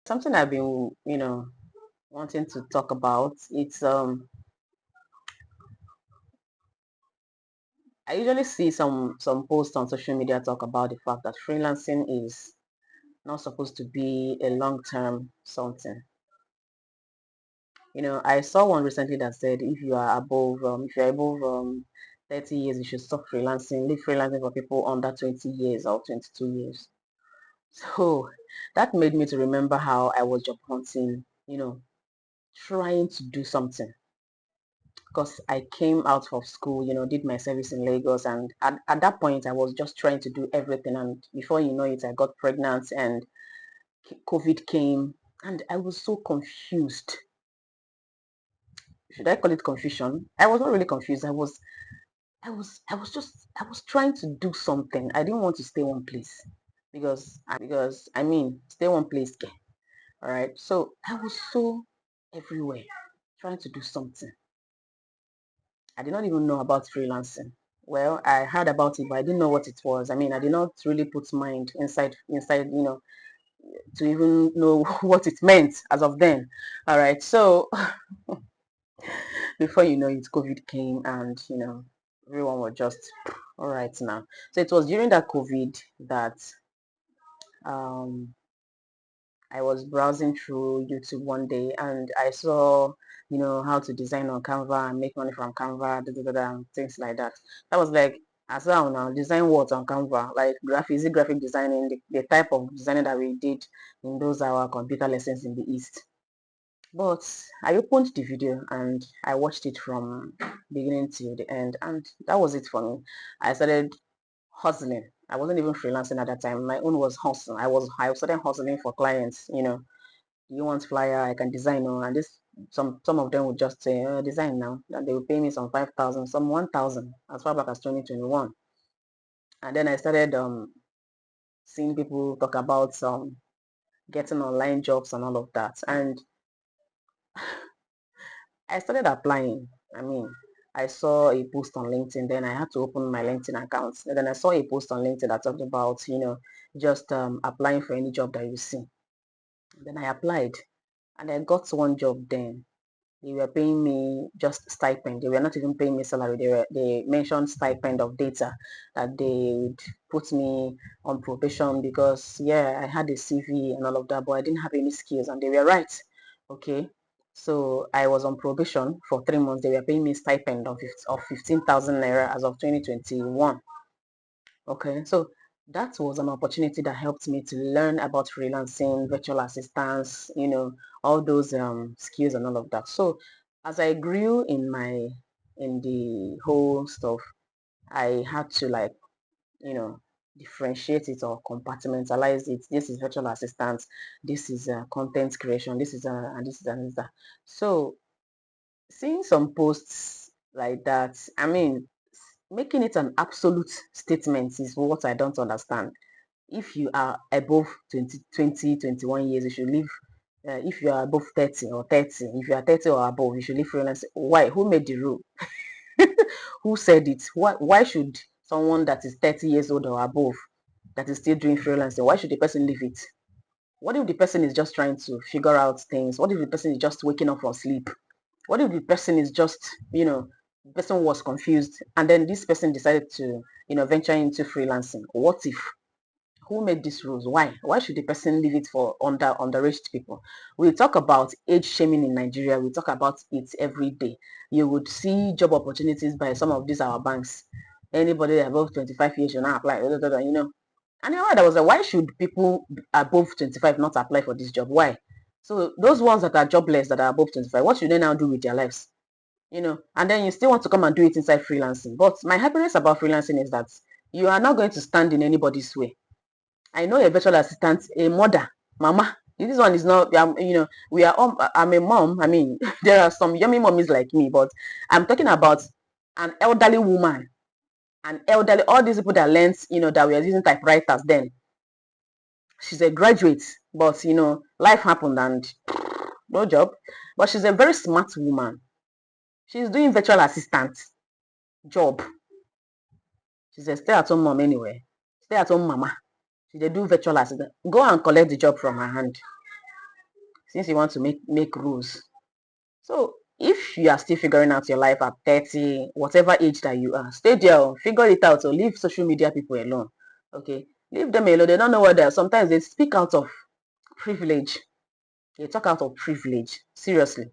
Something I've been, wanting to talk about. I usually see some posts on social media talk about the fact that freelancing is not supposed to be a long-term something. I saw one recently that said if you're above 30 years, you should stop freelancing, leave freelancing for people under 20 years or 22 years. So that made me to remember how I was job hunting, trying to do something because I came out of school, did my service in Lagos, and at that point I was just trying to do everything, and before you know it, I got pregnant and COVID came, and I was so confused. Should I call it confusion? I was not really confused. I was trying to do something. I didn't want to stay one place because I mean stay one place. All right. So I was so everywhere trying to do something. I did not even know about freelancing. Well, I heard about it, but I didn't know what it was. I mean, I did not really put mind inside, to even know what it meant as of then. All right. So before you know it, COVID came, and everyone was just all right now. So it was during that COVID that um I was browsing through YouTube one day, and I saw, how to design on Canva and make money from Canva, and things like that. That was like, as well now, design what on Canva, like graphic designing, the type of designing that we did in those our computer lessons in the East. But I opened the video and I watched it from beginning to the end, and that was it for me. I started hustling. I wasn't even freelancing at that time. My own was hustle. I started hustling for clients, you want flyer, I can design, and this some of them would just say design now, and they will pay me some 5,000, some 1,000, as far back as 2021. And then I started seeing people talk about getting online jobs and all of that, and I started applying. I mean, I saw a post on LinkedIn, then I had to open my LinkedIn account, and then I saw a post on LinkedIn that talked about just applying for any job that you see. Then I applied, and I got one job then. They were paying me just stipend. They were not even paying me salary. They mentioned stipend of data that they would put me on probation because yeah, I had a CV and all of that, but I didn't have any skills, and they were right. Okay. So I was on probation for 3 months. They were paying me stipend of 15,000 naira as of 2021. Okay, so that was an opportunity that helped me to learn about freelancing, virtual assistance, all those skills and all of that. So as I grew in the whole stuff, I had to like, you know, differentiate it or compartmentalize it. This is virtual assistance, this is content creation, this is and this is and this is that. So seeing some posts like that, I mean, making it an absolute statement is what I don't understand. If you are above 21 years, you should leave. If you are above 30 or 30, if you are 30 or above, you should leave freelance. Why? Who made the rule? Who said it? Why should someone that is 30 years old or above that is still doing freelancing, why should the person leave it? What if the person is just trying to figure out things? What if the person is just waking up from sleep? What if the person is just, the person was confused and then this person decided to, venture into freelancing? What if? Who made these rules? Why should the person leave it for underaged people? We talk about age shaming in Nigeria. We talk about it every day. You would see job opportunities by some of these our banks. Anybody above 25 years should not apply, and that was why should people above 25 not apply for this job? Why? So those ones that are jobless that are above 25, what should they now do with their lives? And then you still want to come and do it inside freelancing. But my happiness about freelancing is that you are not going to stand in anybody's way. I know a virtual assistant, a mother, mama. This one is not, we are all, I'm a mom. I mean, there are some yummy mommies like me, but I'm talking about an elderly woman, all these people that learned, that we are using typewriters then. She's a graduate, but, life happened and no job. But she's a very smart woman. She's doing virtual assistant job. She's a stay-at-home mom anyway. Stay-at-home mama. She dey do virtual assistant. Go and collect the job from her hand. since you want to make rules. So if you are still figuring out your life at 30, whatever age that you are, stay there, figure it out, or leave social media people alone. Okay, leave them alone. They don't know what they are. Sometimes they speak out of privilege. They talk out of privilege. Seriously.